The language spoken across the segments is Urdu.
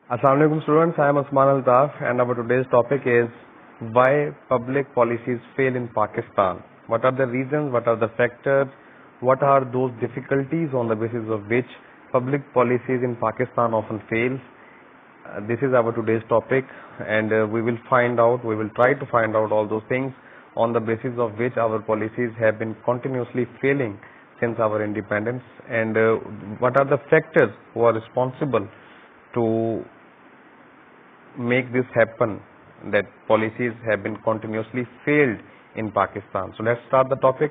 Assalamu alaikum students, I am Usman Altaf and our today's topic is why public policies fail in Pakistan. What are the reasons, what are the factors, what are those difficulties on the basis of which public policies in Pakistan often fail. This is our today's topic and we will try to find out all those things on the basis of which our policies have been continuously failing since our independence, and what are the factors who are responsible to make this happen, that policies have been continuously failed in Pakistan. So let's start the topic.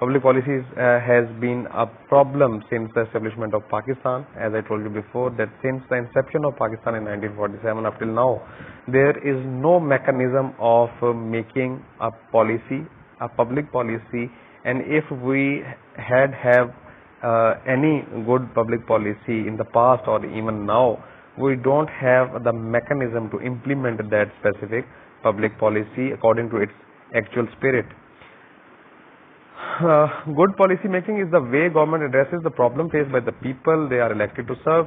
Public policies has been a problem since the establishment of Pakistan. As I told you before, that since the inception of Pakistan in 1947 up till now, there is no mechanism of making a policy, a public policy, and if we have any good public policy in the past or even now, we don't have the mechanism to implement that specific public policy according to its actual spirit. Good policy making is the way government addresses the problem faced by the people they are elected to serve.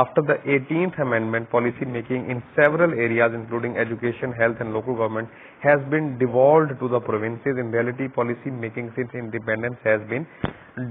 After the 18th Amendment, policy making in several areas including education, health and local government has been devolved to the provinces. In reality, policy making since independence has been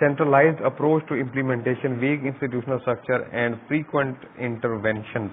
centralized approach to implementation, weak institutional structure and frequent interventions.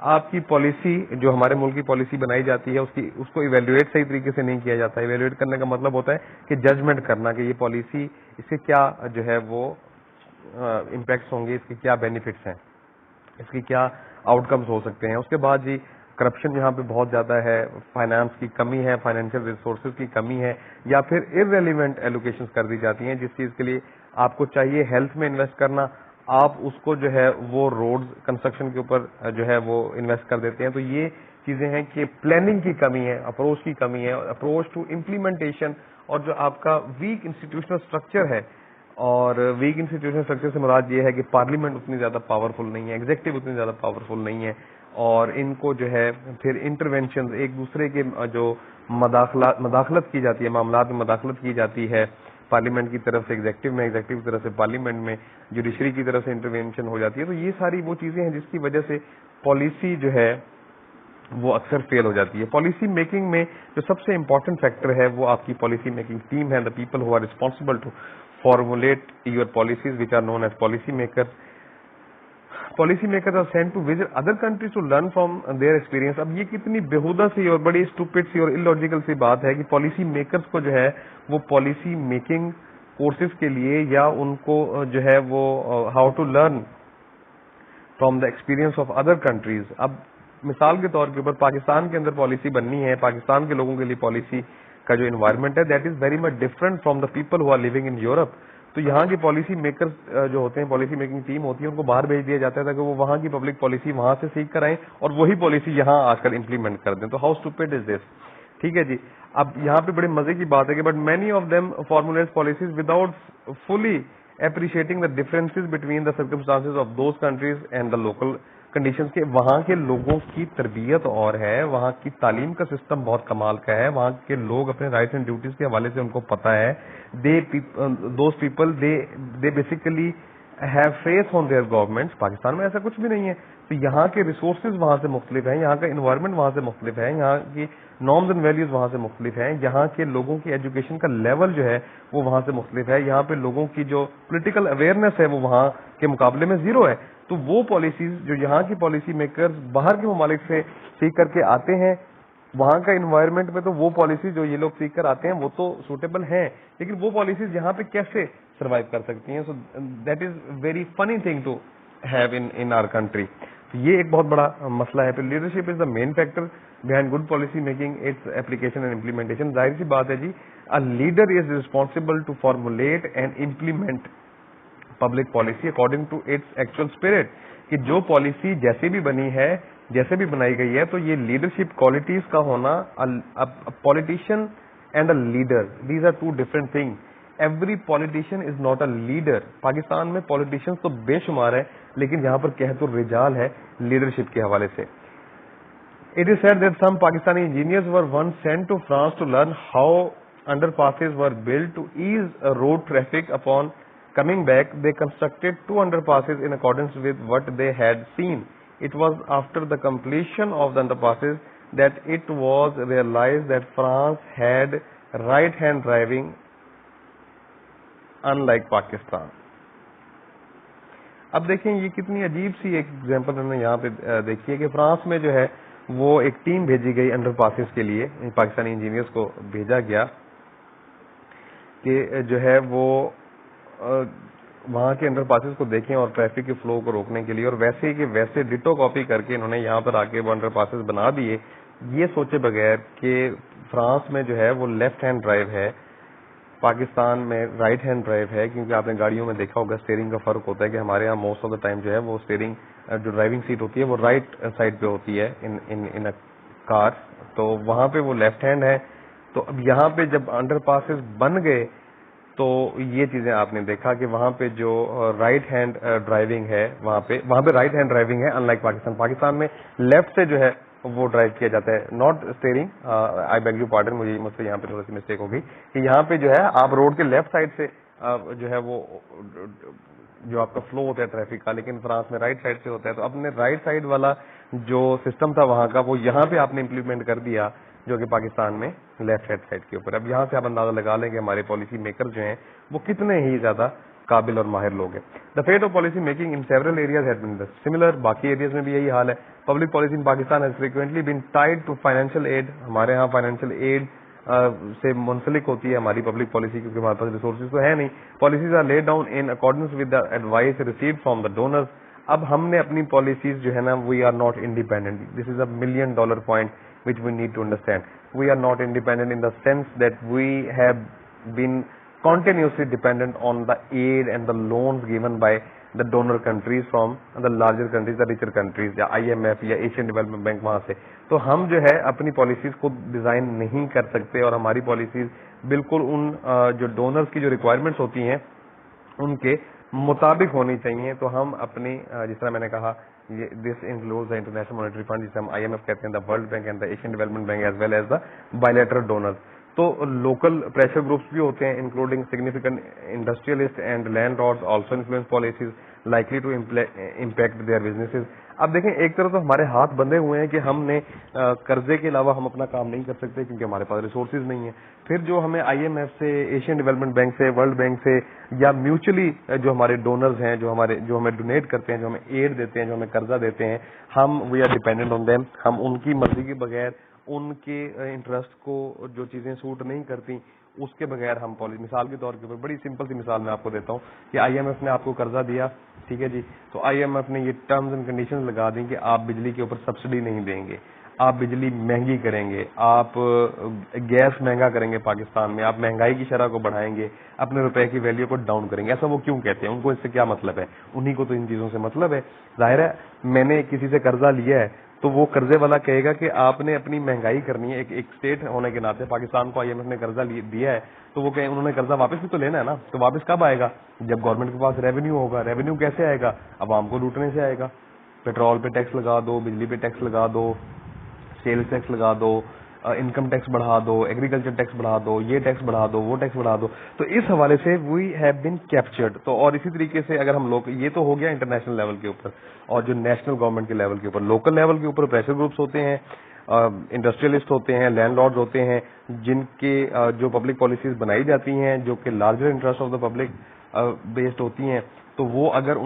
آپ کی پالیسی جو ہمارے ملک کی پالیسی بنائی جاتی ہے اس کو ایویلویٹ صحیح طریقے سے نہیں کیا جاتا. ایویلویٹ کرنے کا مطلب ہوتا ہے کہ ججمنٹ کرنا کہ یہ پالیسی اس سے کیا جو ہے وہ امپیکٹس ہوں گے, اس کے کیا بینیفٹس ہیں, اس کی کیا آؤٹ کمز ہو سکتے ہیں. اس کے بعد جی کرپشن یہاں پہ بہت زیادہ ہے, فائنانس کی کمی ہے, فائنینشیل ریسورسز کی کمی ہے, یا پھر ارریلیونٹ ایلوکیشنز کر دی جاتی ہیں جس چیز کے لیے آپ کو چاہیے ہیلتھ میں انویسٹ کرنا, آپ اس کو جو ہے وہ روڈز کنسٹرکشن کے اوپر جو ہے وہ انویسٹ کر دیتے ہیں. تو یہ چیزیں ہیں کہ پلاننگ کی کمی ہے, اپروچ کی کمی ہے, اپروچ ٹو امپلیمنٹیشن, اور جو آپ کا ویک انسٹیٹیوشنل اسٹرکچر ہے. اور ویک انسٹیٹیوشنل اسٹرکچر سے مراد یہ ہے کہ پارلیمنٹ اتنی زیادہ پاورفل نہیں ہے, ایگزیکٹو اتنی زیادہ پاورفل نہیں ہے, اور ان کو جو ہے پھر انٹرونشن ایک دوسرے کے جو مداخلت کی جاتی ہے, معاملات میں مداخلت کی جاتی ہے پارلیمنٹ کی طرف سے ایگزیکٹو میں, ایگزیکٹو کی طرف سے پارلیمنٹ میں, جوڈیشری کی طرف سے انٹرونشن ہو جاتی ہے. تو یہ ساری وہ چیزیں ہیں جس کی وجہ سے پالیسی جو ہے وہ اکثر فیل ہو جاتی ہے. پالیسی میکنگ میں جو سب سے امپورٹنٹ فیکٹر ہے وہ آپ کی پالیسی میکنگ ٹیم ہے, the people who are responsible to formulate your policies which are known as policy makers. Policy makers are sent to visit other countries to learn from their experience. اب یہ کتنی بےہودہ سی اور بڑی اسٹوپڈ سی اور انلاجیکل سی بات ہے کہ پالیسی میکرز کو جو ہے وہ پالیسی میکنگ کورسز کے لیے یا ان کو جو ہے وہ how to learn from the experience of other countries. اب مثال کے طور کے اوپر پاکستان کے اندر پالیسی بننی ہے, پاکستان کے لوگوں کے لیے پالیسی کا جو انوائرمنٹ ہے that is very much different from the people who are living in Europe. تو یہاں کی پالیسی میکرز جو ہوتے ہیں, پالیسی میکنگ ٹیم ہوتی ہے, ان کو باہر بھیج دیا جاتا ہے تاکہ وہ وہاں کی پبلک پالیسی وہاں سے سیکھ کر آئیں اور وہی پالیسی یہاں آ کر امپلیمنٹ کر دیں. تو ہاؤ اسٹوپڈ از دس. ٹھیک ہے جی. اب یہاں پہ بڑے مزے کی بات ہے کہ but many of them formulate policies without fully appreciating the differences between the circumstances of those countries and the local conditions. کے وہاں کے لوگوں کی تربیت اور ہے, وہاں کی تعلیم کا سسٹم بہت کمال کا ہے, وہاں کے لوگ اپنے رائٹس اینڈ ڈیوٹیز کے حوالے سے ان کو پتہ ہے. Those people they basically have faith on their governments. Pakistan میں ایسا کچھ بھی نہیں ہے. تو یہاں کے ریسورسز وہاں سے مختلف ہیں, یہاں کا انوائرمنٹ وہاں سے مختلف ہے, یہاں کی نارمز اینڈ ویلیوز وہاں سے مختلف ہیں, یہاں کے لوگوں کی ایجوکیشن کا لیول جو ہے وہ وہاں سے مختلف ہے, یہاں پہ لوگوں کی جو پولیٹیکل اویئرنیس ہے وہ وہاں کے مقابلے میں زیرو ہے. تو وہ پالیسیز جو یہاں کی پالیسی میکرز باہر کے ممالک سے سیکھ کر کے آتے ہیں, وہاں کا انوائرمنٹ میں تو وہ پالیسی جو یہ لوگ سیکھ کر آتے ہیں وہ تو سوٹیبل ہیں, لیکن وہ پالیسیز یہاں پہ کیسے سروائیو کر سکتی ہیں. So that is very funny thing to have in our country. یہ ایک بہت بڑا مسئلہ ہے. پھر leadership is the main factor behind good policy making, its application and implementation. ظاہر سی بات ہے جی, a leader is responsible to formulate and implement public policy according to its actual spirit. کہ جو پالیسی جیسے بھی بنی ہے, جیسے بھی بنائی گئی ہے, تو یہ لیڈرشپ کوالٹیز کا ہونا, politician and a leader, these are two different things. Every politician is not a leader. Pakistan میں politicians تو بے شمار ہے, لیکن یہاں پر کہہ تو رجال ہے لیڈرشپ کے حوالے سے. It is said that some Pakistani engineers were once sent to France to learn how underpasses were built to ease road traffic. Upon coming back, they constructed 2 underpasses in accordance with what they had seen. It was after the completion of the underpasses that it was realized that France had right-hand driving, unlike Pakistan. اب دیکھیں یہ کتنی عجیب سی ایک ایگزامپل ہم نے یہاں پہ دیکھی ہے کہ فرانس میں جو ہے وہ ایک ٹیم بھیجی گئی انڈر پاسز کے لیے, پاکستانی انجینئرز کو بھیجا گیا کہ جو ہے وہ وہاں کے انڈر پاسز کو دیکھیں اور ٹریفک کے فلو کو روکنے کے لیے, اور ویسے کہ ویسے ڈٹو کاپی کر کے انہوں نے یہاں پر آ کے وہ انڈر پاسز بنا دیے, یہ سوچے بغیر کہ فرانس میں جو ہے وہ لیفٹ ہینڈ ڈرائیو ہے, پاکستان میں رائٹ ہینڈ ڈرائیو ہے. کیونکہ آپ نے گاڑیوں میں دیکھا ہوگا اسٹیئرنگ کا فرق ہوتا ہے کہ ہمارے یہاں موسٹ آف دا ٹائم جو ہے وہ اسٹیئرنگ جو ڈرائیونگ سیٹ ہوتی ہے وہ رائٹ سائڈ پہ ہوتی ہے ان کار, تو وہاں پہ وہ لیفٹ ہینڈ ہے. تو اب یہاں پہ جب انڈر پاسز بن گئے تو یہ چیزیں آپ نے دیکھا کہ وہاں پہ جو رائٹ ہینڈ ڈرائیونگ ہے وہاں پہ رائٹ ہینڈ ڈرائیونگ ہے, ان لائک پاکستان میں لیفٹ سے جو ہے وہ ڈرائیو کیا جاتا ہے, not steering. I beg you pardon, مجھ سے یہاں پہ تھوڑی سی مسٹیک ہوگی کہ یہاں پہ جو ہے آپ روڈ کے لیفٹ سائڈ سے جو ہے وہ جو آپ کا فلو ہوتا ہے ٹریفک کا, لیکن فرانس میں رائٹ سائڈ سے ہوتا ہے. تو اپنے رائٹ سائڈ والا جو سسٹم تھا وہاں کا وہ یہاں پہ آپ نے امپلیمنٹ کر دیا, جو کہ پاکستان میں لیفٹ ہینڈ سائڈ کے اوپر. اب یہاں سے آپ اندازہ لگا لیں کہ ہمارے پالیسی میکر جو ہیں وہ کتنے ہی زیادہ قابل اور ماہر لوگ ہیں. The fate of policy making in several areas has been similar. باقی ایریاز میں بھی یہی حال ہے. Public policy in Pakistan has frequently been tied to financial aid. ہمارے ہاں فائنینشیل ایڈ سے منسلک ہوتی ہے ہماری پبلک پالیسی, کیونکہ ہمارے پاس ریسورسز تو ہے نہیں. Policies are laid down in accordance with the advice received from the donors. اب ہم نے اپنی پالیسیز جو ہے نا, we are not independent. This is $1 million point which we need to understand. We are not independent in the sense that we have been continuously dependent on the aid and the loans given by the donor countries from the larger countries, the richer countries, یا IMF یا ایشین ڈیولپمنٹ بینک. وہاں سے تو ہم جو ہے اپنی پالیسیز کو ڈیزائن نہیں کر سکتے, اور ہماری پالیسیز بالکل ان جو ڈونرز کی جو ریکوائرمنٹس ہوتی ہیں ان کے مطابق ہونی چاہیے. تو ہم اپنی جس طرح میں نے کہا, this includes the international monetary fund جسے ہم IMF کہتے ہیں, the world bank and the Asian development bank as well as the bilateral donors. تو لوکل پریشر گروپس بھی ہوتے ہیں including significant industrialist and landlords also influence policies likely to impact their businesses. اب دیکھیں, ایک طرف تو ہمارے ہاتھ بندھے ہوئے ہیں کہ ہم نے قرضے کے علاوہ ہم اپنا کام نہیں کر سکتے کیونکہ ہمارے پاس ریسورسز نہیں ہیں. پھر جو ہمیں IMF سے, ایشین ڈیولپمنٹ بینک سے, ورلڈ بینک سے, یا میوچلی جو ہمارے ڈونرز ہیں, جو ہمیں ڈونیٹ کرتے ہیں, جو ہمیں ایڈ دیتے ہیں, جو ہمیں قرضہ دیتے ہیں, ہم we are dependent on them. ہم ان کی مرضی کے بغیر, ان کے انٹرسٹ کو جو چیزیں سوٹ نہیں کرتی اس کے بغیر ہم پالیسی. مثال کے طور کے اوپر بڑی سمپل سی مثال میں آپ کو دیتا ہوں کہ IMF نے آپ کو قرضہ دیا, ٹھیک ہے جی, تو IMF نے یہ ٹرمز اینڈ کنڈیشنز لگا دیں کہ آپ بجلی کے اوپر سبسڈی نہیں دیں گے, آپ بجلی مہنگی کریں گے, آپ گیس مہنگا کریں گے پاکستان میں, آپ مہنگائی کی شرح کو بڑھائیں گے, اپنے روپے کی ویلیو کو ڈاؤن کریں گے. ایسا وہ کیوں کہتے ہیں؟ ان کو اس سے کیا مطلب ہے؟ انہی کو تو ان چیزوں سے مطلب ہے. ظاہر ہے میں نے کسی سے قرضہ لیا ہے تو وہ قرضے والا کہے گا کہ آپ نے اپنی مہنگائی کرنی ہے. ایک اسٹیٹ ہونے کے ناطے پاکستان کو IMF نے قرضہ دیا ہے تو وہ انہوں نے قرضہ واپس بھی تو لینا ہے نا. تو واپس کب آئے گا؟ جب گورنمنٹ کے پاس ریونیو ہوگا. ریونیو کیسے آئے گا؟ عوام کو لوٹنے سے آئے گا. پیٹرول پہ ٹیکس لگا دو, بجلی پہ ٹیکس لگا دو, سیلز ٹیکس لگا دو, انکم ٹیکس بڑھا دو, ایگریکلچر ٹیکس بڑھا دو, یہ ٹیکس بڑھا دو, وہ ٹیکس بڑھا دو. تو اس حوالے سے وی ہیو بین کیپچرڈ. تو اور اسی طریقے سے اگر ہم لوگ, یہ تو ہو گیا انٹرنیشنل لیول کے اوپر, اور جو نیشنل گورنمنٹ کے لیول کے اوپر, لوکل لیول کے اوپر پریشر گروپس ہوتے ہیں, انڈسٹریلسٹ ہوتے ہیں, لینڈ لارڈز ہوتے ہیں, جن کے جو پبلک پالیسیز بنائی جاتی ہیں جو کہ larger interest of the public based ہوتی ہیں. تو وہ اگر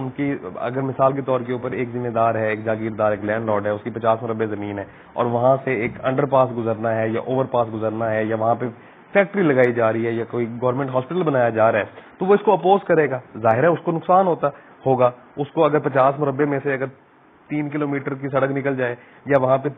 مثال کے طور کے اوپر ایک ذمہ دار ہے, ایک جاگیردار, ایک لینڈ لارڈ ہے, اس کی 50 مربع زمین ہے, اور وہاں سے ایک انڈر پاس گزرنا ہے یا اوور پاس گزرنا ہے, یا وہاں پہ فیکٹری لگائی جا رہی ہے, یا کوئی گورنمنٹ ہاسپٹل بنایا جا رہا ہے, تو وہ اس کو اپوز کرے گا. ظاہر ہے اس کو نقصان ہوگا. اس کو اگر 50 مربع میں سے اگر 3 کلومیٹر کی سڑک نکل جائے, یا وہاں پہ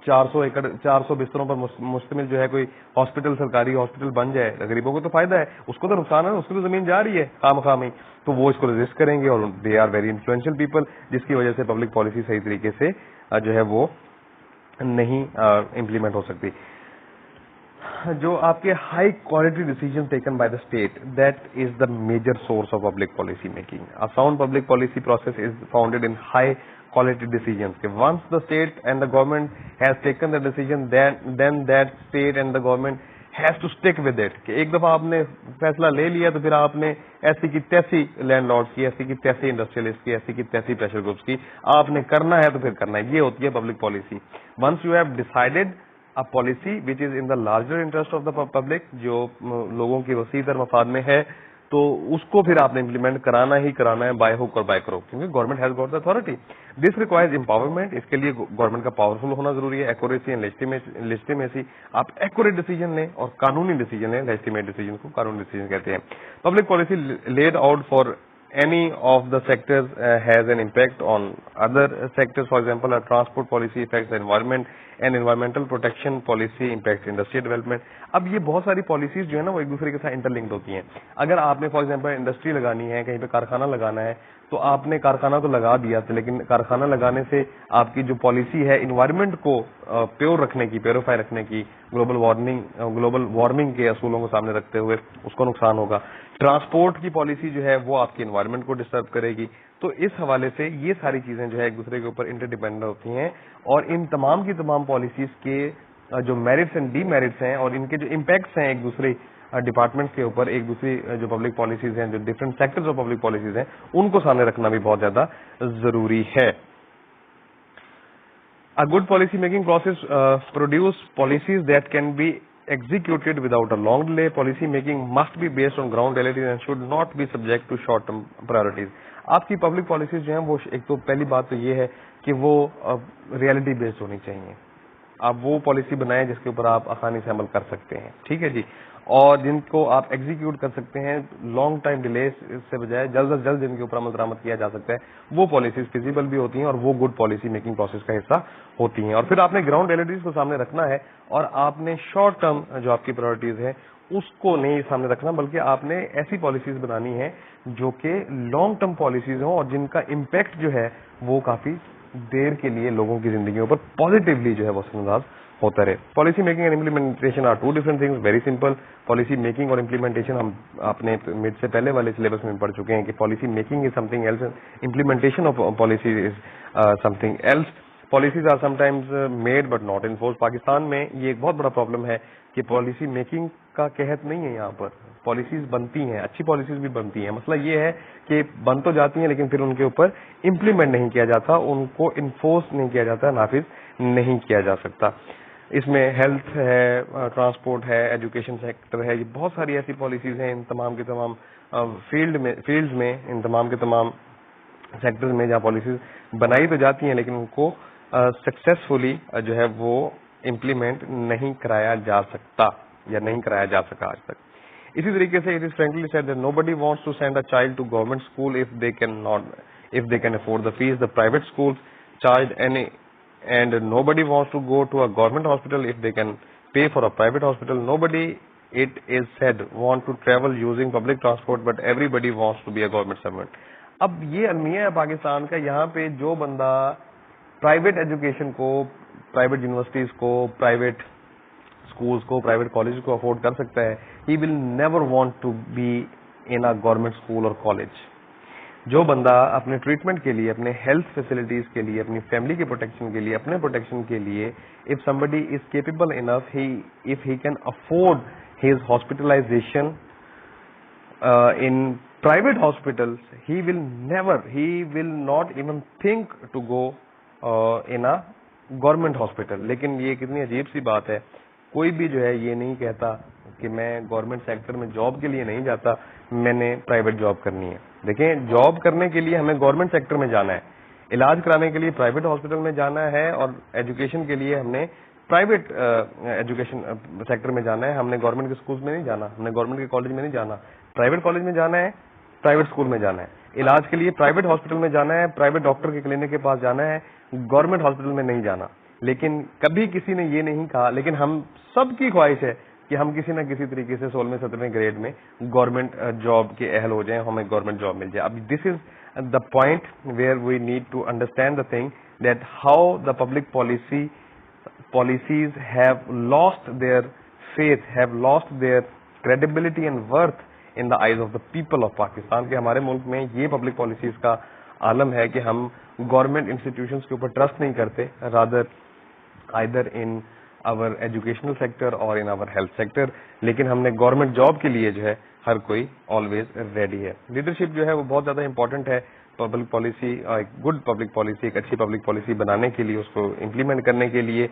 400 بستروں پر مشتمل جو ہے کوئی ہاسپٹل, سرکاری ہاسپٹل بن جائے, غریبوں کو تو فائدہ ہے, اس کو تو نقصان ہے, اس کی تو زمین جا رہی ہے خام خواہ میں. تو وہ اس کو رجسٹ کریں گے, اور they are very influential people, جس کی وجہ سے پبلک پالیسی صحیح طریقے سے جو ہے وہ نہیں امپلیمنٹ ہو سکتی. جو آپ کے high quality decision taken by the state, that is the major source of public policy making. A sound public policy process is founded in high quality decisions. Once the state and the government has taken the decision, then that state and the government has to stick with it. کہ ایک دفعہ آپ نے فیصلہ لے لیا تو پھر آپ نے ایسی کی تیسی لینڈ لارڈس کی, ایسی کی تیسی انڈسٹریلسٹ کی, ایسی کی تیسی پریشر گروپس کی آپ نے کرنا ہے تو پھر کرنا ہے. یہ ہوتی ہے public policy. Once you have decided a policy which is in the larger interest of the public, جو لوگوں کی وسیع تر مفاد میں ہے, تو اس کو پھر آپ نے امپلیمنٹ کرانا ہی کرانا ہے, بائی ہوک اور بائی کروک, کیونکہ government has got the authority. This requires empowerment. اس کے لیے گورنمنٹ کا پاورفل ہونا ضروری ہے. Accuracy and legitimacy. آپ ایکوریٹ ڈیسیجن لیں اور قانونی ڈیسیجن لیں. لیجٹیمیٹ ڈیسیجن کو قانونی ڈیسیجن کہتے ہیں. Public policy laid out for any of the sectors has an impact on other sectors. For example, a transport policy affects the environment and environmental protection policy impacts industrial development. اب یہ بہت ساری پالیسیز جو ہے نا وہ ایک دوسرے کے ساتھ انٹر لنکڈ ہوتی ہیں. اگر آپ نے فار ایگزامپل انڈسٹری لگانی ہے, کہیں پہ کارخانہ لگانا ہے, تو آپ نے کارخانہ تو لگا دیا تھا, لیکن کارخانہ لگانے سے آپ کی جو پالیسی ہے انوائرمنٹ کو پیور رکھنے کی, پیوریفائی رکھنے کی, گلوبل وارمنگ کے اصولوں کو سامنے رکھتے ہوئے اس کو نقصان ہوگا. ٹرانسپورٹ کی پالیسی جو ہے وہ آپ کی انوائرمنٹ کو ڈسٹرب کرے گی. تو اس حوالے سے یہ ساری چیزیں جو ہے ایک دوسرے کے اوپر انٹر ڈیپینڈنٹ ہوتی ہیں, اور ان تمام کی تمام پالیسیز کے جو میرٹس اینڈ ڈی میرٹس ہیں اور ان کے جو امپیکٹس ہیں ایک دوسرے ڈپارٹمنٹس کے اوپر, ایک دوسری جو پبلک پالیسیز ہیں, جو different sectors of public policies ہیں, ان کو سامنے رکھنا بھی بہت زیادہ ضروری ہے. A good policy making process produce policies that can be executed without a long delay. Policy making must be based on ground realities and should not be subject to short term priorities. آپ کی پبلک پالیسیز جو ہیں وہ ایک تو پہلی بات تو یہ ہے کہ وہ ریئلٹی بیسڈ ہونی چاہیے. آپ وہ پالیسی بنائیں جس کے اوپر آپ آسانی سے عمل کر سکتے ہیں, ٹھیک ہے جی, اور جن کو آپ ایگزیکیوٹ کر سکتے ہیں لانگ ٹائم ڈیلے سے بجائے جلد از جلد جن کے اوپر عمل درآمد کیا جا سکتا ہے, وہ پالیسیز فیزیبل بھی ہوتی ہیں اور وہ گڈ پالیسی میکنگ پروسیس کا حصہ ہوتی ہیں. اور پھر آپ نے گراؤنڈ ریئلٹیز کو سامنے رکھنا ہے اور آپ نے شارٹ ٹرم جو آپ کی پرائرٹیز ہیں اس کو نہیں سامنے رکھنا, بلکہ آپ نے ایسی پالیسیز بنانی ہے جو کہ لانگ ٹرم پالیسیز ہوں اور جن کا امپیکٹ جو ہے وہ کافی دیر کے لیے لوگوں کی زندگیوں پر پازیٹیولی جو ہے وہ اثر انداز ہوتا رہے. Policy making and implementation are two different things, very simple. Policy making اور امپلیمنٹیشن ہم اپنے مڈ سے پہلے والے سلیبس میں پڑھ چکے ہیں کہ policy making is something else, implementation of policy is something else. Policies are sometimes made but not enforced. Pakistan میں یہ ایک بہت بڑا پرابلم ہے کہ پالیسی میکنگ کا قحط نہیں ہے یہاں پر. پالیسیز بنتی ہیں, اچھی پالیسیز بھی بنتی ہیں, مسئلہ یہ ہے کہ بن تو جاتی ہیں لیکن پھر ان کے اوپر امپلیمنٹ نہیں کیا جاتا, ان کو انفورس نہیں کیا جاتا, نافذ نہیں کیا جا سکتا. اس میں ہیلتھ ہے, ٹرانسپورٹ ہے, ایجوکیشن سیکٹر ہے, یہ بہت ساری ایسی پالیسیز ہیں ان تمام کے تمام فیلڈز میں, ان تمام کے تمام سیکٹرز میں جہاں پالیسیز بنائی تو جاتی ہیں لیکن ان کو سکسیسفلی جو ہے وہ امپلیمنٹ نہیں کرایا جا سکتا یا نہیں کرایا جا سکا آج تک. اسی طریقے سے it is frankly said that nobody wants to send a child to government school if they can afford the fees. The private schools charge any, and nobody wants to go to a government hospital if they can pay for a private hospital. Nobody, it is said, want to travel using public transport, but everybody wants to be a government servant. اب یہ المیہ ہے پاکستان کا, یہاں پہ جو بندہ پرائیویٹ ایجوکیشن کو, پرائیویٹ یونیورسٹیز کو, پرائیویٹ اسکولس کو, پرائیویٹ کالج کو افورڈ کر سکتا ہے, he will never want to be in a government school اور کالج. جو بندہ اپنے ٹریٹمنٹ کے لیے, اپنے ہیلتھ فیسلٹیز کے لیے, اپنی فیملی کے پروٹیکشن کے لیے, اپنے پروٹیکشن کے لیے, if somebody is capable enough, if he can afford his hospitalization in private hospitals, he will not even think to go in a government hospital. لیکن یہ کتنی عجیب سی بات ہے, کوئی بھی جو ہے یہ نہیں کہتا کہ میں گورنمنٹ سیکٹر میں جاب کے لیے نہیں جاتا, میں نے پرائیویٹ جاب کرنی ہے. دیکھیں, جاب کرنے کے لیے ہمیں گورنمنٹ سیکٹر میں جانا ہے, علاج کرانے کے لیے پرائیویٹ ہاسپٹل میں جانا ہے, اور ایجوکیشن کے لیے ہم نے پرائیویٹ ایجوکیشن سیکٹر میں جانا ہے. ہم نے گورنمنٹ کے اسکولس میں نہیں جانا, ہم نے گورنمنٹ کے کالج میں نہیں جانا, پرائیویٹ کالج میں جانا ہے, پرائیویٹ اسکول میں جانا ہے. علاج کے لیے پرائیویٹ ہاسپٹل میں جانا ہے, پرائیویٹ ڈاکٹر کے کلینک کے پاس جانا ہے, گورنمنٹ ہاسپٹل میں نہیں جانا. لیکن کبھی کسی نے یہ نہیں کہا, لیکن ہم سب کی خواہش ہے کہ ہم کسی نہ کسی طریقے سے 16ویں 17ویں گریڈ میں گورنمنٹ جاب کے اہل ہو جائیں, ہمیں گورنمنٹ جاب مل جائے. اب this is the point where we need to understand the thing that how the public policies have lost their faith, have lost their credibility and worth in the eyes of the people of Pakistan. کہ ہمارے ملک میں یہ پبلک پالیسیز کا عالم ہے کہ ہم گورنمنٹ انسٹیٹیوشنز کے اوپر ٹرسٹ نہیں کرتے, rather either in our educational sector or in our health sector. لیکن ہم نے گورنمنٹ جاب کے لیے جو ہے ہر کوئی آلویز ریڈی ہے. لیڈرشپ جو ہے وہ بہت زیادہ امپورٹنٹ ہے پبلک پالیسی, ایک گڈ پبلک پالیسی, ایک اچھی پبلک پالیسی بنانے کے لیے, اس کو امپلیمنٹ کرنے کے لیے.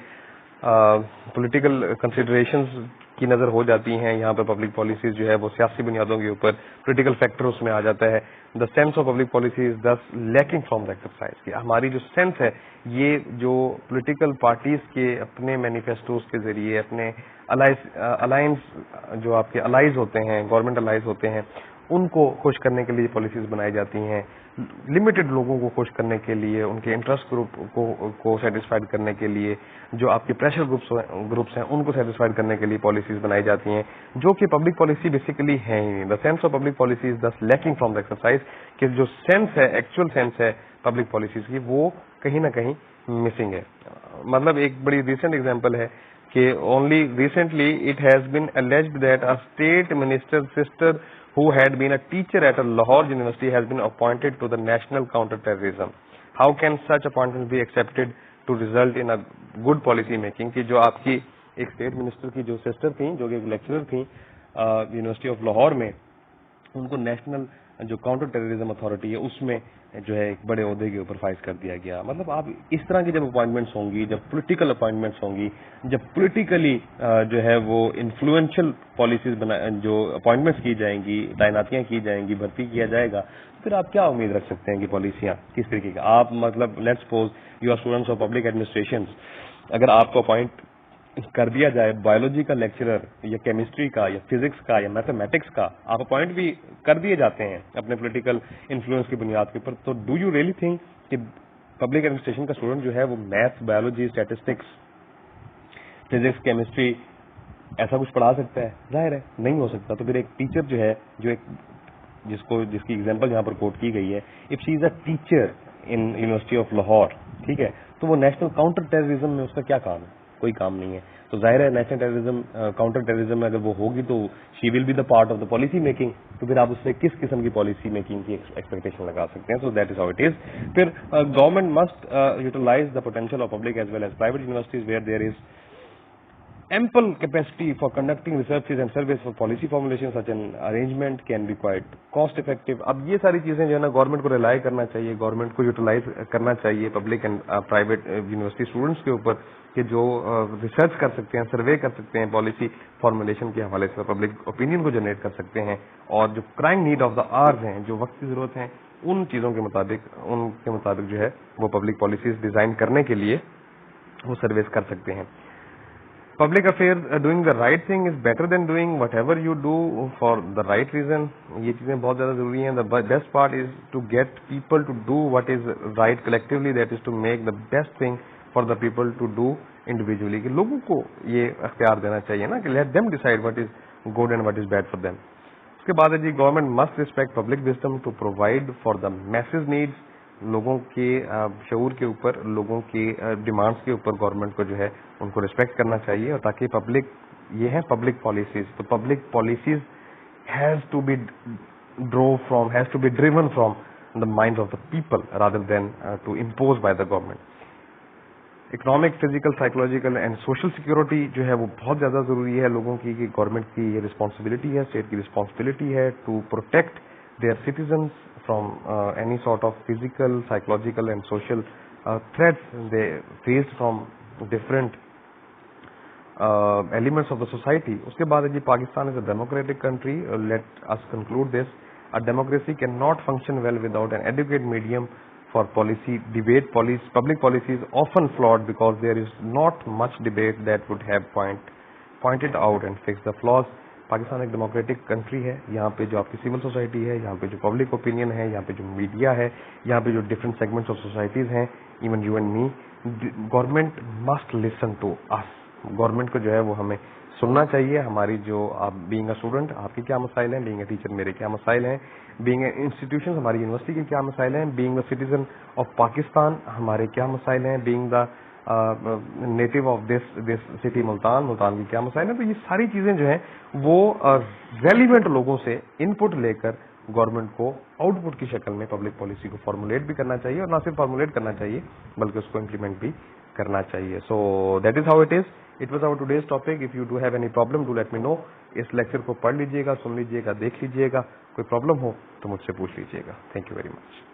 پولیٹیکل کنسیڈریشنز کی نظر ہو جاتی ہیں یہاں پہ پبلک پالیسیز جو ہے وہ سیاسی بنیادوں کے اوپر, پولیٹیکل فیکٹر اس میں آ جاتا ہے. The sense of public policy is this lacking from the exercise. کہ ہماری جو سینس ہے یہ جو پولیٹیکل پارٹیز کے اپنے مینیفیسٹوز کے ذریعے, اپنے الائنس جو آپ کے الائز ہوتے ہیں, گورنمنٹ الائز ہوتے ہیں, ان کو خوش کرنے کے لیے پالیسیز بنائی جاتی ہیں. لمیٹڈ لوگوں کو خوش کرنے کے لیے, ان کے انٹرسٹ گروپ کو سیٹسفائڈ کرنے کے لیے, جو آپ کے پریشر گروپس ہیں ان کو سیٹسفائڈ کرنے کے لیے پالیسیز بنائی جاتی ہیں, جو کہ پبلک پالیسی بیسیکلی ہے ہی نہیں. The sense of public policy is this lacking from the exercise. کہ جو سینس ہے, ایکچوئل سینس ہے پبلک پالیسیز کی, وہ کہیں نہ کہیں مسنگ ہے. مطلب ایک بڑی ریسنٹ ایگزامپل ہے کہ only recently it has been alleged that a state minister's sister who had been a teacher at a Lahore University has been appointed to the National Counter-Terrorism. How can such appointment be accepted to result in a good policy making? کہ جو آپ کی ایک اسٹیٹ منسٹر کی جو سسٹر تھیں, جو کہ ایک لیکچرر تھیں یونیورسٹی آف لاہور میں, ان کو نیشنل جو کاؤنٹر ٹیررزم اتھارٹی ہے اس میں جو ہے ایک بڑے عہدے کے اوپر فائز کر دیا گیا. مطلب آپ اس طرح کی جب اپوائنٹمنٹس ہوں گی, جب پولیٹیکل اپوائنٹمنٹس ہوں گی, جب پولیٹیکلی جو ہے وہ انفلوئنشل پالیسیز جو اپوائنٹمنٹس کی جائیں گی, تعیناتیاں کی جائیں گی, بھرتی کیا جائے گا, پھر آپ کیا امید رکھ سکتے ہیں کہ پالیسیاں کس طریقے کا. آپ مطلب let suppose you are students of public administration, اگر آپ کو اپوائنٹ کر دیا جائے بایولوجی کا لیکچرر یا کیمسٹری کا یا فزکس کا یا میتھمیٹکس کا, آپ اپوائنٹ بھی کر دیے جاتے ہیں اپنے پولیٹیکل انفلوئنس کی بنیاد کے اوپر, تو ڈو یو ریئلی تھنک کہ پبلک ایڈمنسٹریشن کا اسٹوڈنٹ جو ہے وہ math, biology, statistics, physics, chemistry ایسا کچھ پڑھا سکتا ہے؟ ظاہر ہے نہیں ہو سکتا. تو پھر ایک ٹیچر جو ہے, جو ایک جس کی ایگزامپل یہاں پر کوٹ کی گئی ہے, if she is a teacher in university of Lahore, ٹھیک ہے, تو وہ نیشنل کاؤنٹر ٹیررزم میں اس کا کیا کام ہے؟ کوئی کام نہیں ہے. تو ظاہر ہے نیشنل ٹیررزم, کاؤنٹر ٹیررزم میں اگر وہ ہوگی تو she will be the part of the policy making. تو پھر آپ اس سے کس قسم کی پالیسی میکنگ کی ایکسپیکٹیشن لگا سکتے ہیں؟ So that is how it is. پھر government must utilise the potential of public as well as private universities where there is ample capacity for conducting researches and surveys for policy formulation. Such an arrangement can be quite cost effective. اب یہ ساری چیزیں جو ہے نا گورنمنٹ کو ریلائی کرنا چاہیے, گورنمنٹ کو یوٹیلائز کرنا چاہیے public and private university students کے اوپر, کہ جو ریسرچ کر سکتے ہیں, سروے کر سکتے ہیں, پالیسی فارمولیشن کے حوالے سے پبلک اوپینین کو جنریٹ کر سکتے ہیں, اور جو کرائم نیڈ آف دا آرز ہیں, جو وقت کی ضرورت ہیں, ان چیزوں کے مطابق جو ہے وہ پبلک پالیسیز ڈیزائن کرنے کے لیے وہ سرویز کر سکتے ہیں. Public affairs, doing the right thing is better than doing whatever you do for the right reason. یہ چیزیں بہت زیادہ ضروری ہیں. The best part is to get people to do what is right collectively, that is to make the best thing for the people to do individually. کہ لوگوں کو یہ اختیار دینا چاہیے نا کہ let them decide what is good and what is bad for them. اس کے بعد ہے جی, government must respect public wisdom to provide for the masses needs. لوگوں کے شعور کے اوپر, لوگوں کی ڈیمانڈس کے اوپر گورنمنٹ کو جو ہے ان کو ریسپیکٹ کرنا چاہیے, اور تاکہ پبلک, یہ ہے پبلک پالیسیز, تو public policies has to be driven from the mind of the people rather than to impose by the government. Economic, physical, psychological and social security جو ہے وہ بہت زیادہ ضروری ہے لوگوں کی, کہ گورنمنٹ کی یہ رسپانسبلٹی ہے, اسٹیٹ کی رسپانسبلٹی ہے to protect their citizens from any sort of physical, psychological and social threats they faced from different elements of the society. اس کے بعد جی, Pakistan is a democratic country. Let us conclude this. A democracy cannot function well without an adequate medium for policy debate. Public policy is often flawed because there is not much debate that would have pointed out and fixed the flaws. Pakistan ایک ڈیموکریٹک کنٹری ہے. یہاں پہ جو آپ کی سول سوسائٹی ہے, یہاں پہ جو پبلک اوپینین ہے, یہاں پہ جو میڈیا ہے, یہاں پہ جو ڈفرینٹ سیگمنٹس آف سوسائٹیز ہیں, even you and me, government must listen to us. Government کو جو ہے وہ ہمیں سننا چاہیے. ہماری جو آپ بینگ اے اسٹوڈنٹ, آپ کے کیا مسائل ہیں, بینگ اے ٹیچر میرے کیا مسائل ہیں, بینگ اے انسٹیٹیوشن ہماری یونیورسٹی کے کیا مسائل ہیں, being a citizen of Pakistan ہمارے کیا مسائل ہیں, being the NATO of this city Multan کی کیا مسائل ہیں. تو یہ ساری چیزیں جو ہیں وہ ریلیونٹ لوگوں سے ان پٹ لے کر گورنمنٹ کو آؤٹ پٹ کی شکل میں پبلک پالیسی کو فارمولیٹ بھی کرنا چاہیے, اور نہ صرف فارمولیٹ کرنا چاہیے بلکہ اس کو امپلیمنٹ بھی کرنا چاہیے. So that is how it is. It was our today's topic. If you do have any problem do let me know. اس لیکچر کو پڑھ لیجیے گا, سن لیجیے گا, دیکھ لیجیے گا. کوئی پرابلم ہو تو مجھ سے پوچھ لیجیے گا. Thank you very much.